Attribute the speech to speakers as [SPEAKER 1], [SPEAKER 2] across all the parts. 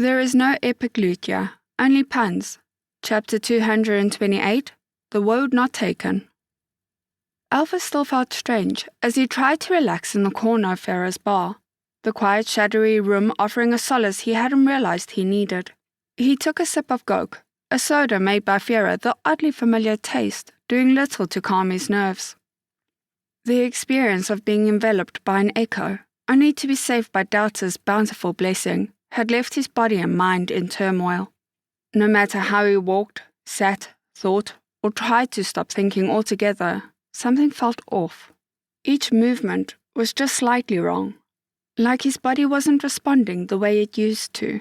[SPEAKER 1] There is no epic loot here, only puns. Chapter 228, The Woad Not Taken. Alpha still felt strange as he tried to relax in the corner of Farah's bar, the quiet, shadowy room offering a solace he hadn't realized he needed. He took a sip of Coke, a soda made by Farah, the oddly familiar taste doing little to calm his nerves. The experience of being enveloped by an echo, only to be saved by Delta's bountiful blessing, had left his body and mind in turmoil. No matter how he walked, sat, thought, or tried to stop thinking altogether, something felt off. Each movement was just slightly wrong, like his body wasn't responding the way it used to,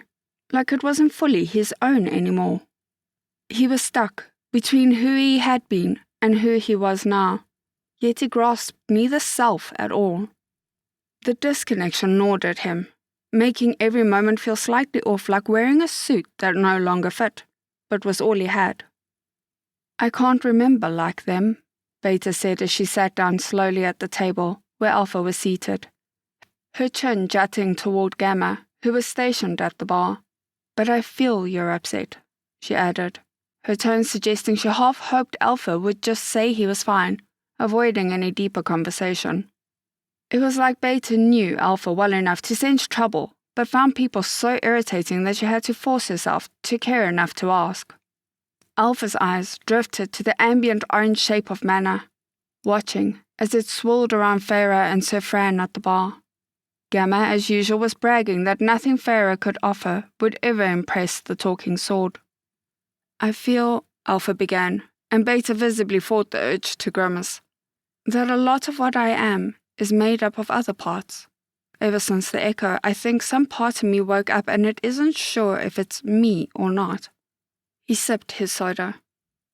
[SPEAKER 1] like it wasn't fully his own anymore. He was stuck between who he had been and who he was now, yet he grasped neither self at all. The disconnection gnawed at him, making every moment feel slightly off, like wearing a suit that no longer fit, but was all he had. "I can't remember like them," Beta said as she sat down slowly at the table where Alpha was seated, her chin jutting toward Gamma, who was stationed at the bar. "But I feel you're upset," she added, her tone suggesting she half hoped Alpha would just say he was fine, avoiding any deeper conversation. It was like Beta knew Alpha well enough to sense trouble, but found people so irritating that she had to force herself to care enough to ask. Alpha's eyes drifted to the ambient orange shape of Mana, watching as it swirled around Farah and Sir Fran at the bar. Gamma, as usual, was bragging that nothing Farah could offer would ever impress the talking sword. "I feel," Alpha began, and Beta visibly fought the urge to grimace, "that a lot of what I am is made up of other parts. Ever since the echo, I think some part of me woke up and it isn't sure if it's me or not." He sipped his soda,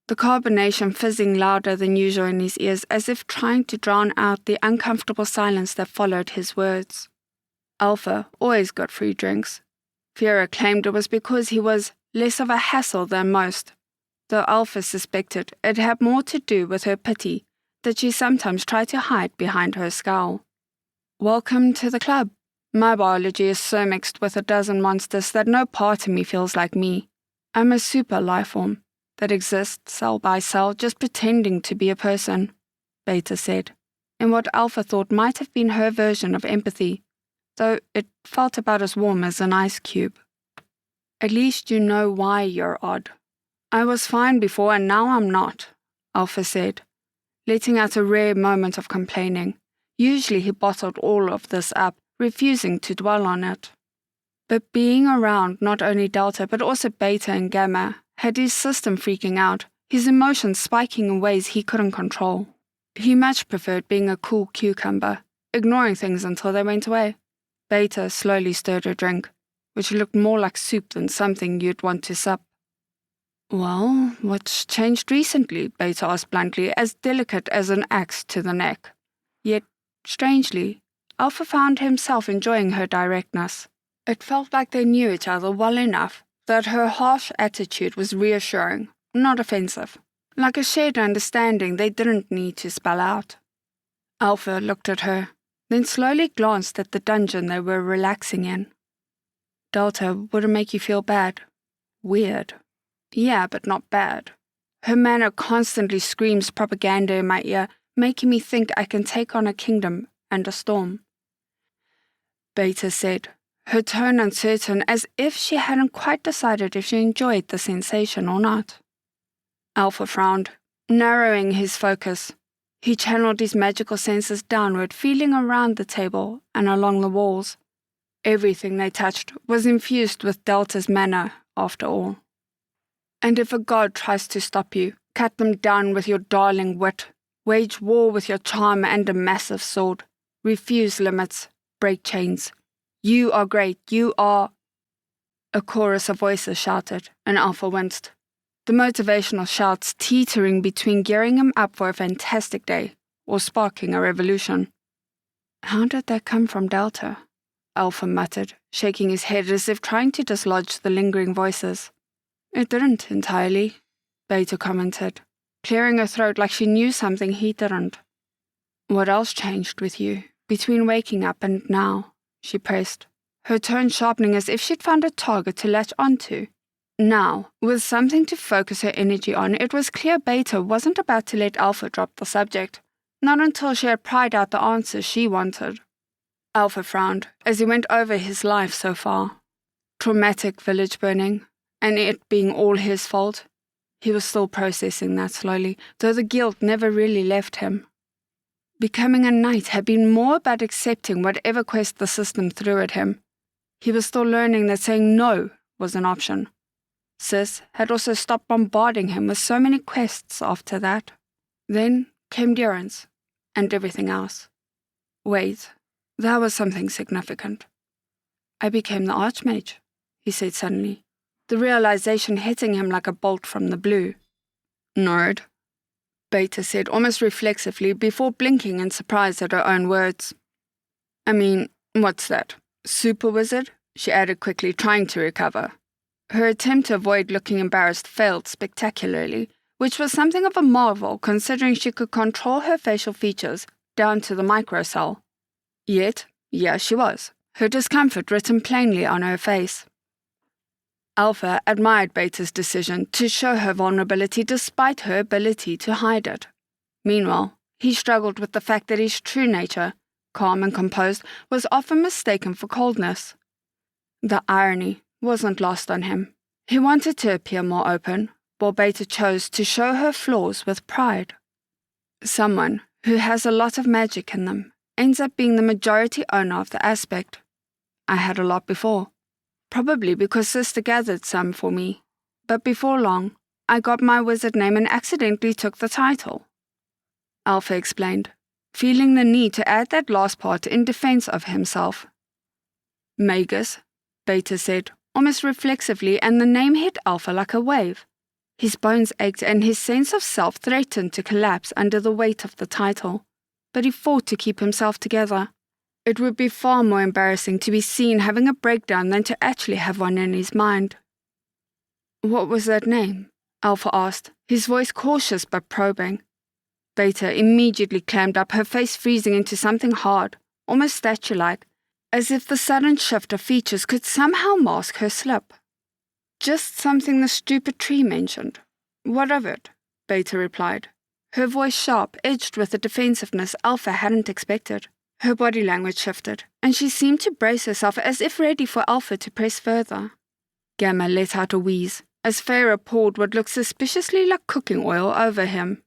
[SPEAKER 1] the carbonation fizzing louder than usual in his ears, as if trying to drown out the uncomfortable silence that followed his words. Alpha always got free drinks. Farah claimed it was because he was less of a hassle than most, though Alpha suspected it had more to do with her pity that she sometimes tried to hide behind her scowl. "Welcome to the club. My biology is so mixed with a dozen monsters that no part of me feels like me. I'm a super life form that exists cell by cell, just pretending to be a person," Beta said, in what Alpha thought might have been her version of empathy, though it felt about as warm as an ice cube. "At least you know why you're odd. I was fine before and now I'm not," Alpha said, letting out a rare moment of complaining. Usually he bottled all of this up, refusing to dwell on it. But being around not only Delta but also Beta and Gamma had his system freaking out, his emotions spiking in ways he couldn't control. He much preferred being a cool cucumber, ignoring things until they went away. Beta slowly stirred her drink, which looked more like soup than something you'd want to sup. "Well, what's changed recently?" Beta asked bluntly, as delicate as an axe to the neck. Yet, strangely, Alpha found himself enjoying her directness. It felt like they knew each other well enough that her harsh attitude was reassuring, not offensive, like a shared understanding they didn't need to spell out. Alpha looked at her, then slowly glanced at the dungeon they were relaxing in. "Delta wouldn't make you feel bad. Weird. Yeah, but not bad. Her manner constantly screams propaganda in my ear, making me think I can take on a kingdom and a storm," Beta said, her tone uncertain, as if she hadn't quite decided if she enjoyed the sensation or not. Alpha frowned, narrowing his focus. He channeled his magical senses downward, feeling around the table and along the walls. Everything they touched was infused with Delta's mana, after all. "And if a god tries to stop you, cut them down with your darling wit, wage war with your charm and a massive sword, refuse limits, break chains. You are great, you are..." A chorus of voices shouted, and Alpha winced, the motivational shouts teetering between gearing him up for a fantastic day or sparking a revolution. "How did that come from Delta?" Alpha muttered, shaking his head as if trying to dislodge the lingering voices. "It didn't entirely," Beta commented, clearing her throat like she knew something he didn't. "What else changed with you, between waking up and now?" she pressed, her tone sharpening as if she'd found a target to latch onto. Now, with something to focus her energy on, it was clear Beta wasn't about to let Alpha drop the subject, not until she had pried out the answer she wanted. Alpha frowned as he went over his life so far. Traumatic village burning, and it being all his fault. He was still processing that slowly, though the guilt never really left him. Becoming a knight had been more about accepting whatever quest the system threw at him. He was still learning that saying no was an option. Sis had also stopped bombarding him with so many quests after that. Then came durance, and everything else. Wait, that was something significant. I became the Archmage, he said suddenly, the realization hitting him like a bolt from the blue. Nerd, Beta said almost reflexively before blinking in surprise at her own words. I mean, what's that? Super wizard? She added quickly, trying to recover. Her attempt to avoid looking embarrassed failed spectacularly, which was something of a marvel considering she could control her facial features down to the microcell. Yet, yeah, she was, her discomfort written plainly on her face. Alpha admired Beta's decision to show her vulnerability despite her ability to hide it. Meanwhile, he struggled with the fact that his true nature, calm and composed, was often mistaken for coldness. The irony wasn't lost on him. He wanted to appear more open, while Beta chose to show her flaws with pride. Someone who has a lot of magic in them ends up being the majority owner of the aspect. I had a lot before. Probably because Sister gathered some for me, but before long, I got my wizard name and accidentally took the title. Alpha explained, feeling the need to add that last part in defense of himself. Magus, Beta said, almost reflexively, and the name hit Alpha like a wave. His bones ached and his sense of self threatened to collapse under the weight of the title, but he fought to keep himself together. It would be far more embarrassing to be seen having a breakdown than to actually have one in his mind. What was that name? Alpha asked, his voice cautious but probing. Beta immediately clammed up, her face freezing into something hard, almost statue-like, as if the sudden shift of features could somehow mask her slip. Just something the stupid tree mentioned. What of it? Beta replied, her voice sharp, edged with a defensiveness Alpha hadn't expected. Her body language shifted, and she seemed to brace herself as if ready for Alpha to press further. Gamma let out a wheeze, as Farah poured what looked suspiciously like cooking oil over him.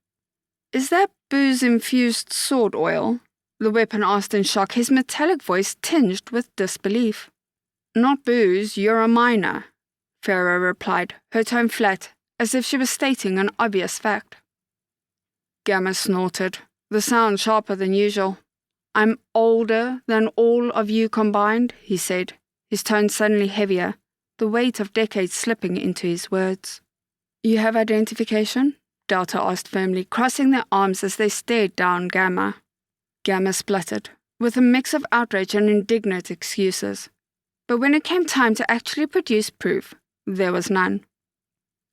[SPEAKER 1] Is that booze-infused sword oil? The weapon asked in shock, his metallic voice tinged with disbelief. Not booze, you're a minor, Farah replied, her tone flat, as if she was stating an obvious fact. Gamma snorted, the sound sharper than usual. I'm older than all of you combined, he said, his tone suddenly heavier, the weight of decades slipping into his words. You have identification? Delta asked firmly, crossing their arms as they stared down Gamma. Gamma spluttered, with a mix of outrage and indignant excuses. But when it came time to actually produce proof, there was none.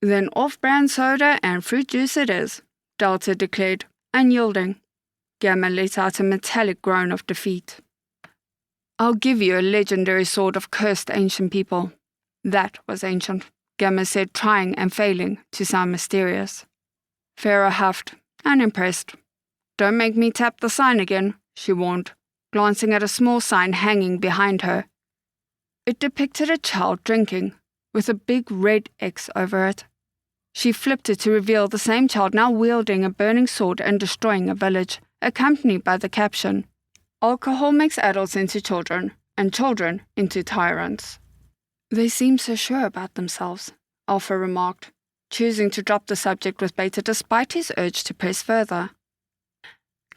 [SPEAKER 1] Then off-brand soda and fruit juice it is, Delta declared, unyielding. Gamma let out a metallic groan of defeat. I'll give you a legendary sword of cursed ancient people. That was ancient, Gamma said, trying and failing to sound mysterious. Farah huffed, unimpressed. Don't make me tap the sign again, she warned, glancing at a small sign hanging behind her. It depicted a child drinking, with a big red X over it. She flipped it to reveal the same child now wielding a burning sword and destroying a village, accompanied by the caption, Alcohol makes adults into children, and children into tyrants. They seem so sure about themselves, Alpha remarked, choosing to drop the subject with Beta despite his urge to press further.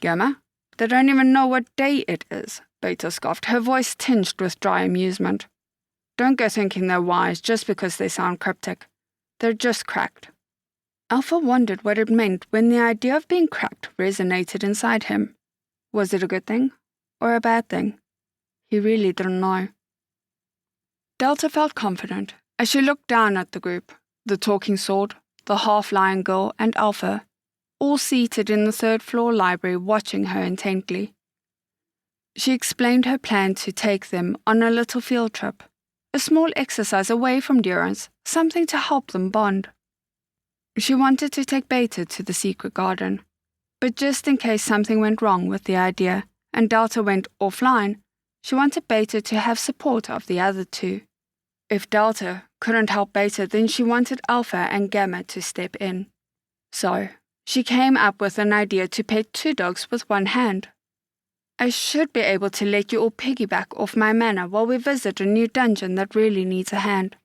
[SPEAKER 1] Gamma? They don't even know what day it is, Beta scoffed, her voice tinged with dry amusement. Don't go thinking they're wise just because they sound cryptic. They're just cracked. Alpha wondered what it meant when the idea of being cracked resonated inside him. Was it a good thing or a bad thing? He really didn't know. Delta felt confident as she looked down at the group, the talking sword, the half-lion girl, and Alpha, all seated in the third-floor library watching her intently. She explained her plan to take them on a little field trip, a small exercise away from Durance, something to help them bond. She wanted to take Beta to the secret garden, but just in case something went wrong with the idea and Delta went offline, she wanted Beta to have support of the other two. If Delta couldn't help Beta, then she wanted Alpha and Gamma to step in. So, she came up with an idea to pet 2 dogs with one hand. I should be able to let you all piggyback off my mana while we visit a new dungeon that really needs a hand.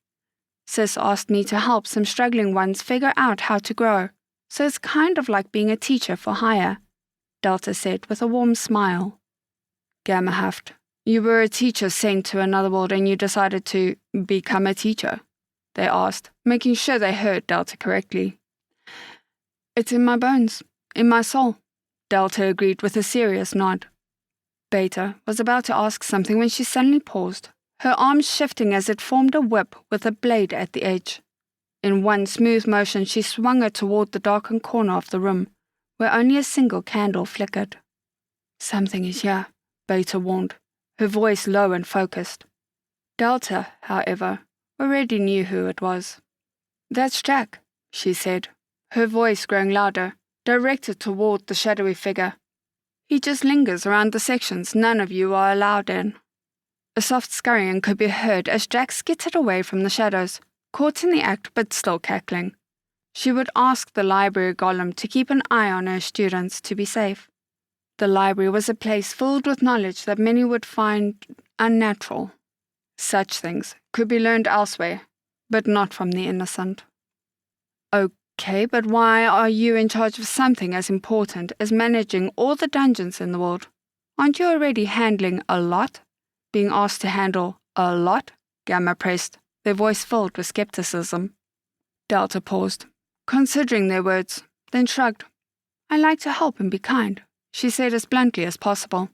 [SPEAKER 1] Sis asked me to help some struggling ones figure out how to grow, so it's kind of like being a teacher for hire, Delta said with a warm smile. Gamma huffed. You were a teacher sent to another world and you decided to become a teacher? They asked, making sure they heard Delta correctly. It's in my bones, in my soul, Delta agreed with a serious nod. Beta was about to ask something when she suddenly paused, her arms shifting as it formed a whip with a blade at the edge. In one smooth motion, she swung it toward the darkened corner of the room, where only a single candle flickered. Something is here, Beta warned, her voice low and focused. Delta, however, already knew who it was. That's Jack, she said, her voice growing louder, directed toward the shadowy figure. He just lingers around the sections none of you are allowed in. A soft scurrying could be heard as Jack skittered away from the shadows, caught in the act but still cackling. She would ask the library golem to keep an eye on her students to be safe. The library was a place filled with knowledge that many would find unnatural. Such things could be learned elsewhere, but not from the innocent. Okay, but why are you in charge of something as important as managing all the dungeons in the world? Aren't you already handling a lot? Being asked to handle a lot? Gamma pressed, their voice filled with skepticism. Delta paused, considering their words, then shrugged. I like to help and be kind, she said as bluntly as possible.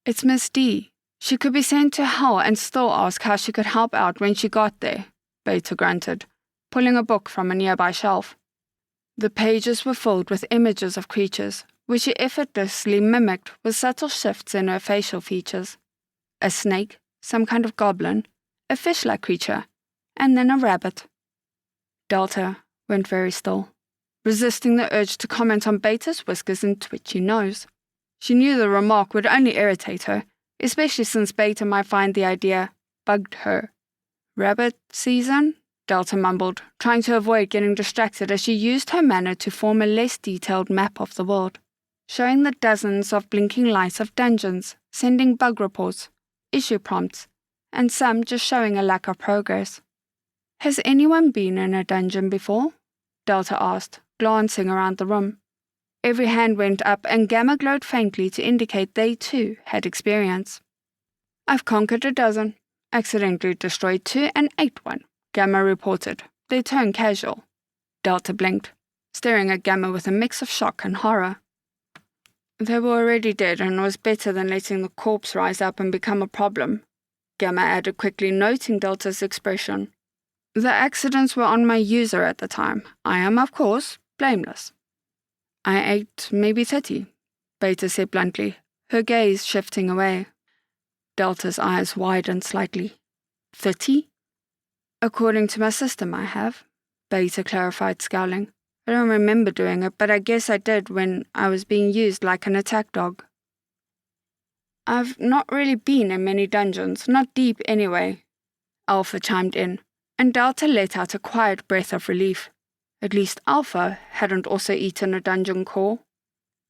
[SPEAKER 1] It's Miss D. She could be sent to hell and still ask how she could help out when she got there, Beta grunted, pulling a book from a nearby shelf. The pages were filled with images of creatures, which she effortlessly mimicked with subtle shifts in her facial features. A snake, some kind of goblin, a fish-like creature, and then a rabbit. Delta went very still, resisting the urge to comment on Beta's whiskers and twitchy nose. She knew the remark would only irritate her, especially since Beta might find the idea bugged her. Rabbit season? Delta mumbled, trying to avoid getting distracted as she used her mana to form a less detailed map of the world, showing the dozens of blinking lights of dungeons, sending bug reports, issue prompts, and some just showing a lack of progress. Has anyone been in a dungeon before? Delta asked, glancing around the room. Every hand went up and Gamma glowed faintly to indicate they too had experience. I've conquered a dozen, accidentally destroyed 2 and ate 1, Gamma reported, their tone casual. Delta blinked, staring at Gamma with a mix of shock and horror. They were already dead and it was better than letting the corpse rise up and become a problem, Gamma added quickly, noting Delta's expression. The accidents were on my user at the time. I am, of course, blameless. I ate maybe 30, Beta said bluntly, her gaze shifting away. Delta's eyes widened slightly. 30? According to my system, I have, Beta clarified, scowling. I don't remember doing it, but I guess I did when I was being used like an attack dog. I've not really been in many dungeons, not deep anyway, Alpha chimed in, and Delta let out a quiet breath of relief. At least Alpha hadn't also eaten a dungeon core.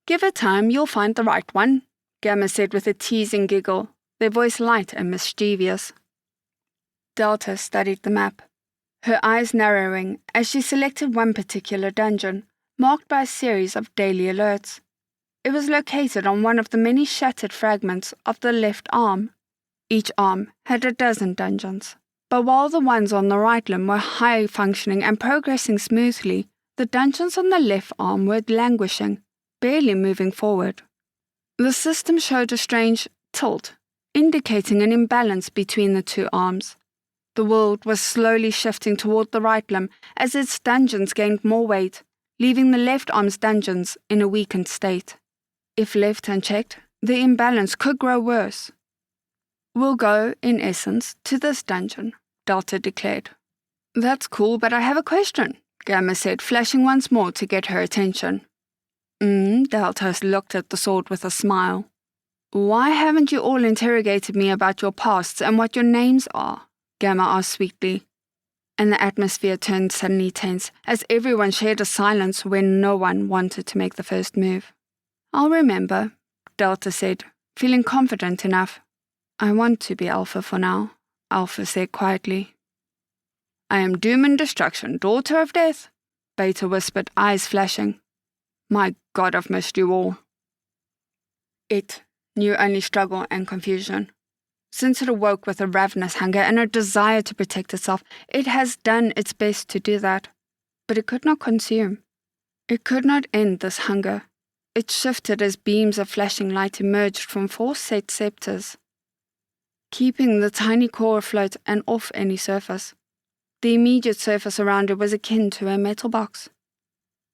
[SPEAKER 1] Give it time, you'll find the right one, Gamma said with a teasing giggle, their voice light and mischievous. Delta studied the map, her eyes narrowing as she selected one particular dungeon, marked by a series of daily alerts. It was located on one of the many shattered fragments of the left arm. Each arm had a dozen dungeons, but while the ones on the right limb were high-functioning and progressing smoothly, the dungeons on the left arm were languishing, barely moving forward. The system showed a strange tilt, indicating an imbalance between the 2 arms. The world was slowly shifting toward the right limb as its dungeons gained more weight, leaving the left arm's dungeons in a weakened state. If left unchecked, The imbalance could grow worse. We'll go, in essence, to this dungeon, Delta declared. That's cool, but I have a question, Gamma said, flashing once more to get her attention. Delta looked at the sword with a smile. Why haven't you all interrogated me about your pasts and what your names are? Gamma asked sweetly. And the atmosphere turned suddenly tense, as everyone shared a silence when no one wanted to make the first move. I'll remember, Delta said, feeling confident enough. I want to be Alpha for now, Alpha said quietly. I am Doom and Destruction, daughter of death, Beta whispered, eyes flashing. My God, I've missed you all. It knew only struggle and confusion. Since it awoke with a ravenous hunger and a desire to protect itself, it has done its best to do that. But it could not consume. It could not end this hunger. It shifted as beams of flashing light emerged from 4 set scepters, keeping the tiny core afloat and off any surface. The immediate surface around it was akin to a metal box.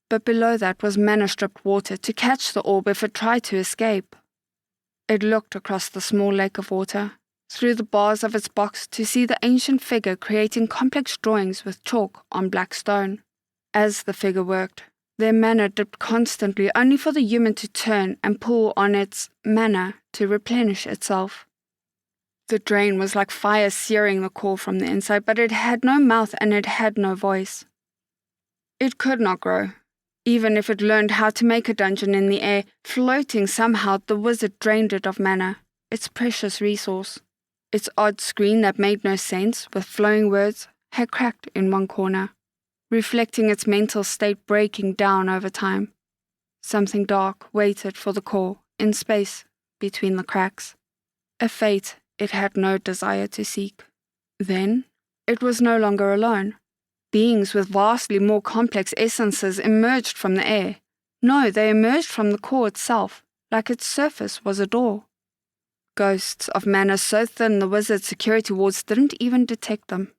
[SPEAKER 1] But below that was mana-stripped water to catch the orb if it tried to escape. It looked across the small lake of water, through the bars of its box to see the ancient figure creating complex drawings with chalk on black stone. As the figure worked, their mana dipped constantly only for the human to turn and pull on its mana to replenish itself. The drain was like fire searing the core from the inside, but it had no mouth and it had no voice. It could not grow. Even if it learned how to make a dungeon in the air, floating somehow, the wizard drained it of mana, its precious resource. Its odd screen that made no sense, with flowing words, had cracked in one corner, reflecting its mental state breaking down over time. Something dark waited for the core, in space, between the cracks. A fate it had no desire to seek. Then, it was no longer alone. Beings with vastly more complex essences emerged from the air. No, they emerged from the core itself, like its surface was a door. Ghosts of mana so thin the wizard's security wards didn't even detect them.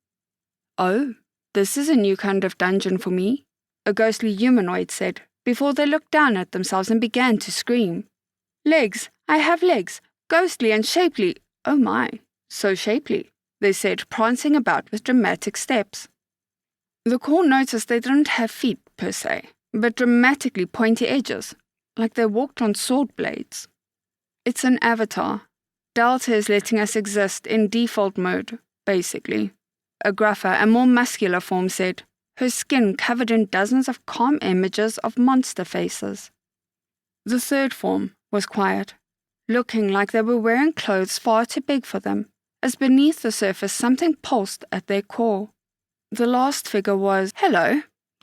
[SPEAKER 1] Oh, this is a new kind of dungeon for me, a ghostly humanoid said, before they looked down at themselves and began to scream. Legs, I have legs, ghostly and shapely. Oh my, so shapely, they said, prancing about with dramatic steps. The core noticed they didn't have feet, per se, but dramatically pointy edges, like they walked on sword blades. It's an avatar. Delta is letting us exist in default mode, basically. A gruffer and more muscular form said, her skin covered in dozens of calm images of monster faces. The third form was quiet, looking like they were wearing clothes far too big for them, as beneath the surface something pulsed at their core. The last figure was, hello,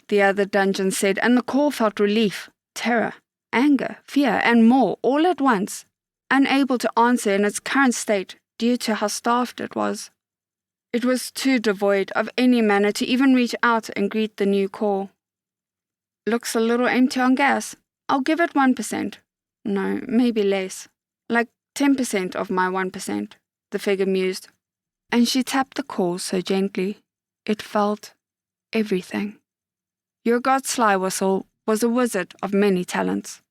[SPEAKER 1] the other dungeon said, and the core felt relief, terror, anger, fear, and more all at once, unable to answer in its current state due to how starved it was. It was too devoid of any mana to even reach out and greet the new core. Looks a little empty on gas. I'll give it 1%. No, maybe less. Like 10% of my 1%, the figure mused. And she tapped the core so gently. It felt everything. Your god Slywhistle was a wizard of many talents.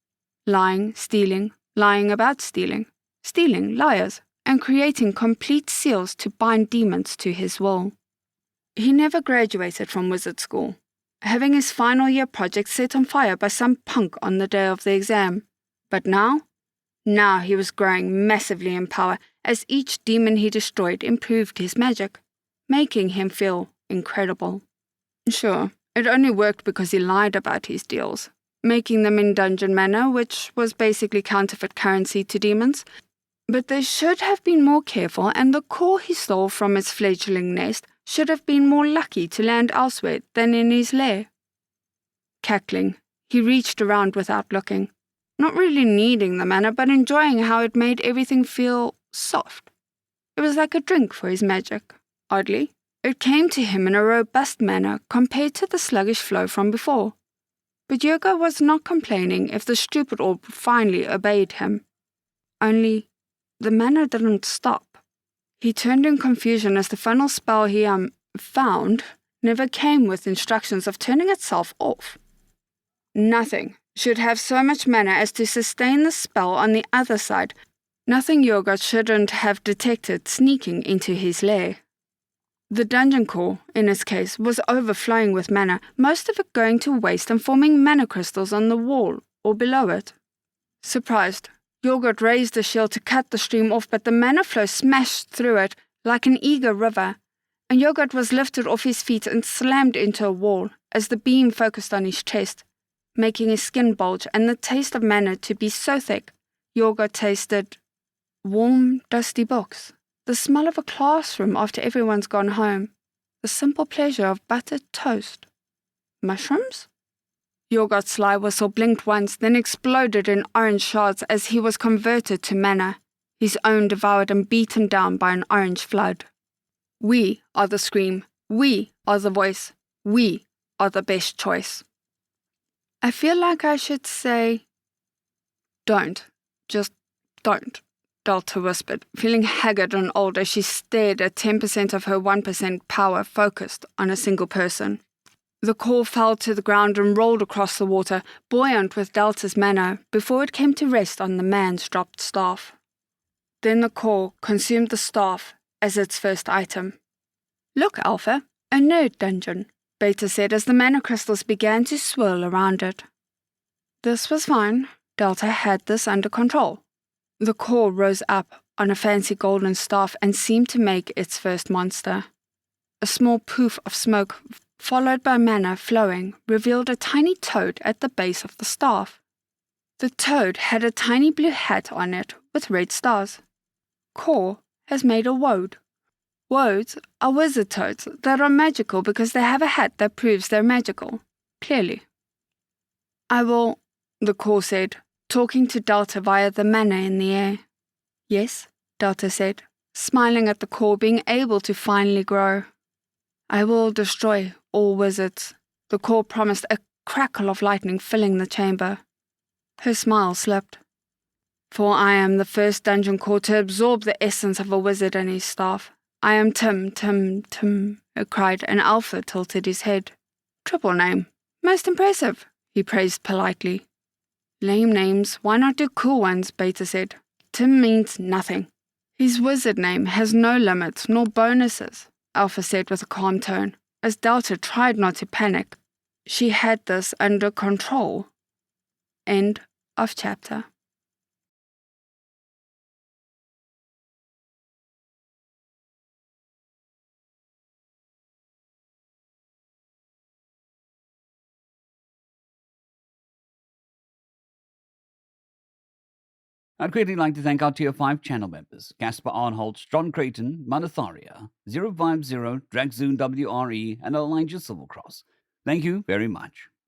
[SPEAKER 1] Lying, stealing, lying about stealing, stealing liars, and creating complete seals to bind demons to his will. He never graduated from wizard school, having his final year project set on fire by some punk on the day of the exam. But now he was growing massively in power as each demon he destroyed improved his magic, making him feel incredible. Sure, it only worked because he lied about his deals, making them in dungeon mana, which was basically counterfeit currency to demons. But they should have been more careful, and the core he stole from its fledgling nest should have been more lucky to land elsewhere than in his lair. Cackling, he reached around without looking, not really needing the mana, but enjoying how it made everything feel soft. It was like a drink for his magic. Oddly, it came to him in a robust manner compared to the sluggish flow from before. But Yoga was not complaining if the stupid orb finally obeyed him. Only, the mana didn't stop. He turned in confusion as the final spell he found never came with instructions of turning itself off. Nothing should have so much mana as to sustain the spell on the other side Nothing Yogurt shouldn't have detected sneaking into his lair. The dungeon core, in his case, was overflowing with mana, most of it going to waste and forming mana crystals on the wall or below it. Surprised, Yogurt raised the shield to cut the stream off, but the mana flow smashed through it like an eager river, and Yogurt was lifted off his feet and slammed into a wall as the beam focused on his chest, making his skin bulge and the taste of mana to be so thick, Yogurt tasted warm, dusty books, the smell of a classroom after everyone's gone home, the simple pleasure of buttered toast. Mushrooms? Yogurt's sly whistle blinked once, then exploded in orange shards as he was converted to mana, his own devoured and beaten down by an orange flood. We are the scream, we are the voice, we are the best choice. I feel like I should say, don't, just don't, Delta whispered, feeling haggard and old as she stared at 10% of her 1% power focused on a single person. The core fell to the ground and rolled across the water, buoyant with Delta's mana, before it came to rest on the man's dropped staff. Then the core consumed the staff as its first item. Look, Alpha, a nerd dungeon, Beta said as the mana crystals began to swirl around it. This was fine. Delta had this under control. The core rose up on a fancy golden staff and seemed to make its first monster. A small poof of smoke, followed by mana flowing, revealed a tiny toad at the base of the staff. The toad had a tiny blue hat on it with red stars. Core has made a woad. Woads are wizard toads that are magical because they have a hat that proves they're magical, clearly. I will, the core said, talking to Delta via the mana in the air. Yes, Delta said, smiling at the core being able to finally grow. I will destroy all wizards, the core promised, a crackle of lightning filling the chamber. Her smile slipped. For I am the first dungeon core to absorb the essence of a wizard and his staff. I am Tim, it cried, and Alpha tilted his head. Triple name. Most impressive, he praised politely. Lame names, why not do cool ones, Beta said. Tim means nothing. His wizard name has no limits nor bonuses, Alpha said with a calm tone, as Delta tried not to panic. She had this under control. End of chapter.
[SPEAKER 2] I'd greatly like to thank our Tier 5 channel members, Caspar Arnholtz, John Creighton, Manatharia, 050, Dragzoon WRE, and Elijah Silvercross. Thank you very much.